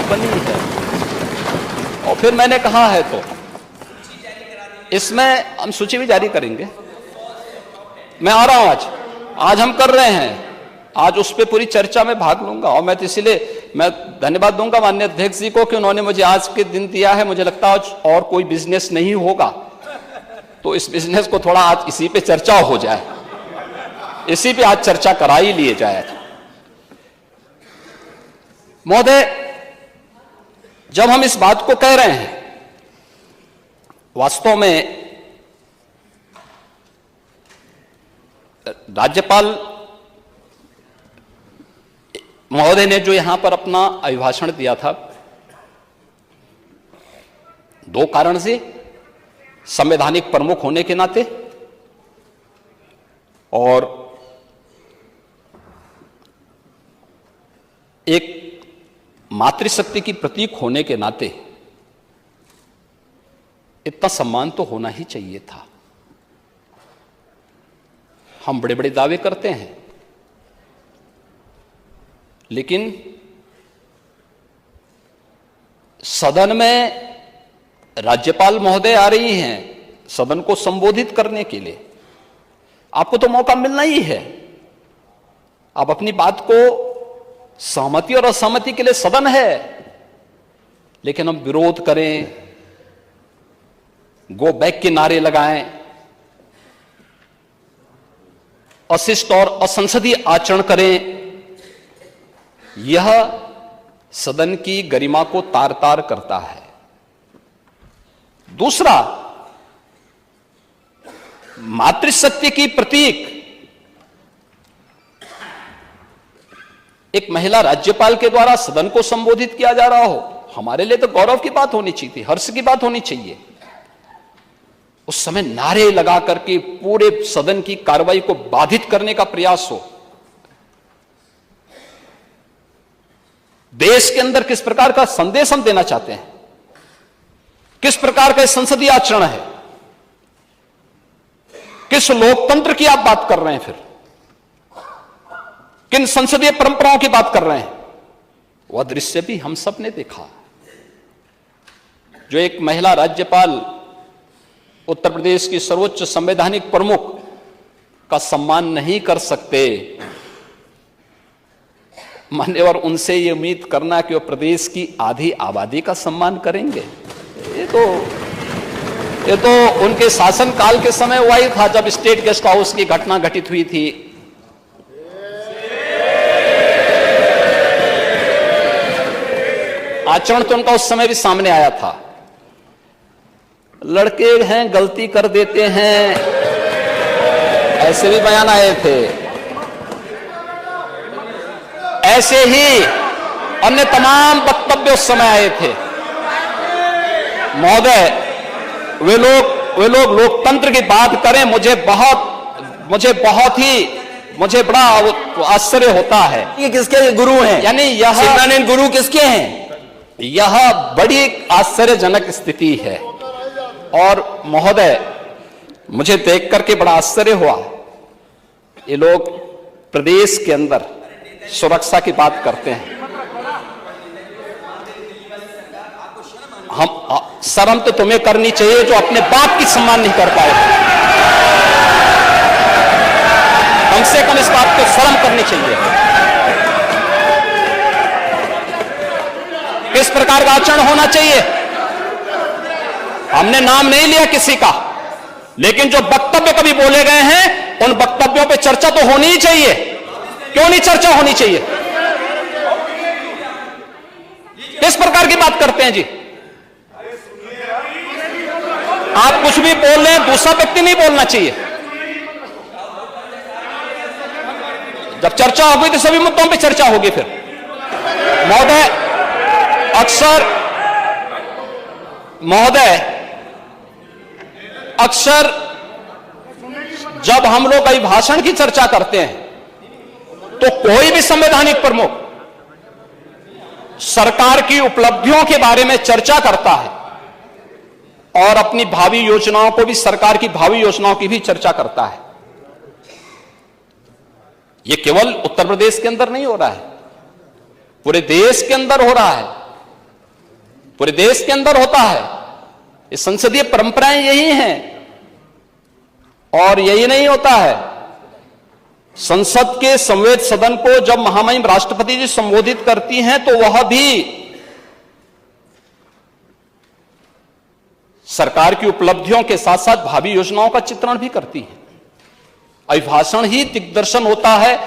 बनी है। और फिर मैंने कहा है तो इसमें हम सूची भी जारी करेंगे। मैं आ रहा हूं, आज हम कर रहे हैं, आज उस पर पूरी चर्चा में भाग लूंगा। और मैं तो इसीलिए मैं धन्यवाद दूंगा माननीय अध्यक्ष जी को कि उन्होंने मुझे आज के दिन दिया है। मुझे लगता है और कोई बिजनेस नहीं होगा तो इस बिजनेस को थोड़ा आज इसी पे चर्चा हो जाए, इसी पे आज चर्चा करा ही लिए जाए। महोदय, जब हम इस बात को कह रहे हैं, वास्तव में राज्यपाल महोदय ने जो यहां पर अपना अभिभाषण दिया था, दो कारण से, संवैधानिक प्रमुख होने के नाते और एक मातृशक्ति की प्रतीक होने के नाते इतना सम्मान तो होना ही चाहिए था। हम बड़े बड़े दावे करते हैं, लेकिन सदन में राज्यपाल महोदय आ रही हैं सदन को संबोधित करने के लिए, आपको तो मौका मिलना ही है। आप अपनी बात को, सहमति और असहमति के लिए सदन है, लेकिन हम विरोध करें, गो बैक के नारे लगाएं, अशिष्ट और असंसदीय आचरण करें, यह सदन की गरिमा को तार तार करता है। दूसरा, मातृशक्ति की प्रतीक एक महिला राज्यपाल के द्वारा सदन को संबोधित किया जा रहा हो, हमारे लिए तो गौरव की बात होनी चाहिए थी, हर्ष की बात होनी चाहिए। उस समय नारे लगा करके पूरे सदन की कार्रवाई को बाधित करने का प्रयास हो। देश के अंदर किस प्रकार का संदेश हम देना चाहते हैं, किस प्रकार का संसदीय आचरण है, किस लोकतंत्र की आप बात कर रहे हैं, फिर किन संसदीय परंपराओं की बात कर रहे हैं, वह दृश्य भी हम सब ने देखा। जो एक महिला राज्यपाल उत्तर प्रदेश की सर्वोच्च संवैधानिक प्रमुख का सम्मान नहीं कर सकते, मान्यवर उनसे ये उम्मीद करना कि वो प्रदेश की आधी आबादी का सम्मान करेंगे, ये तो उनके शासनकाल के समय हुआ ही था, जब स्टेट गेस्ट हाउस की घटना घटित हुई थी। आचरण तो उनका उस समय भी सामने आया था। लड़के हैं, गलती कर देते हैं, ऐसे भी बयान आए थे। ऐसे ही अन्य तमाम वक्तव्य उस समय आए थे। महोदय, वे लोग लोकतंत्र की बात करें, मुझे बड़ा आश्चर्य होता है। ये किसके गुरु हैं? यानी यह गुरु किसके हैं? यह बड़ी आश्चर्यजनक स्थिति है। और महोदय, मुझे देख करके बड़ा आश्चर्य हुआ, ये लोग प्रदेश के अंदर सुरक्षा की बात करते हैं। शर्म तो तुम्हें करनी चाहिए जो अपने बाप की सम्मान नहीं कर पाए। कम से कम इस बात को शर्म करनी चाहिए। किस प्रकार का आचरण होना चाहिए? हमने नाम नहीं लिया किसी का, लेकिन जो वक्तव्य कभी बोले गए हैं उन वक्तव्यों पे चर्चा तो होनी ही चाहिए। क्यों नहीं चर्चा होनी चाहिए? किस प्रकार की बात करते हैं जी? आप कुछ भी बोल रहे हैं, दूसरा व्यक्ति नहीं बोलना चाहिए। जब चर्चा होगी तो सभी मुद्दों पे चर्चा होगी। फिर महोदय, अक्सर जब हम लोग अभिभाषण की चर्चा करते हैं तो कोई भी संवैधानिक प्रमुख सरकार की उपलब्धियों के बारे में चर्चा करता है और अपनी भावी योजनाओं को भी, सरकार की भावी योजनाओं की भी चर्चा करता है। यह केवल उत्तर प्रदेश के अंदर नहीं हो रहा है, पूरे देश के अंदर हो रहा है। पूरे देश के अंदर होता है। ये संसदीय परंपराएं यही हैं। और यही नहीं होता है, संसद के संवैध सदन को जब महामहिम राष्ट्रपति जी संबोधित करती हैं तो वह भी सरकार की उपलब्धियों के साथ साथ भावी योजनाओं का चित्रण भी करती है। अभिभाषण ही दिग्दर्शन होता है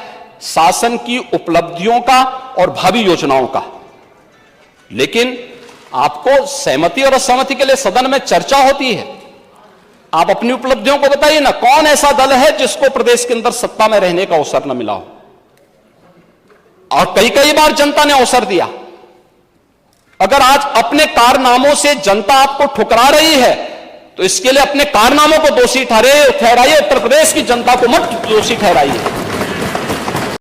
शासन की उपलब्धियों का और भावी योजनाओं का। लेकिन आपको सहमति और असहमति के लिए सदन में चर्चा होती है। आप अपनी उपलब्धियों को बताइए ना, कौन ऐसा दल है जिसको प्रदेश के अंदर सत्ता में रहने का अवसर न मिला हो? और कई कई बार जनता ने अवसर दिया। अगर आज अपने कारनामों से जनता आपको ठुकरा रही है तो इसके लिए अपने कारनामों को दोषी ठहराइए, उत्तर प्रदेश की जनता को मत दोषी ठहराइए।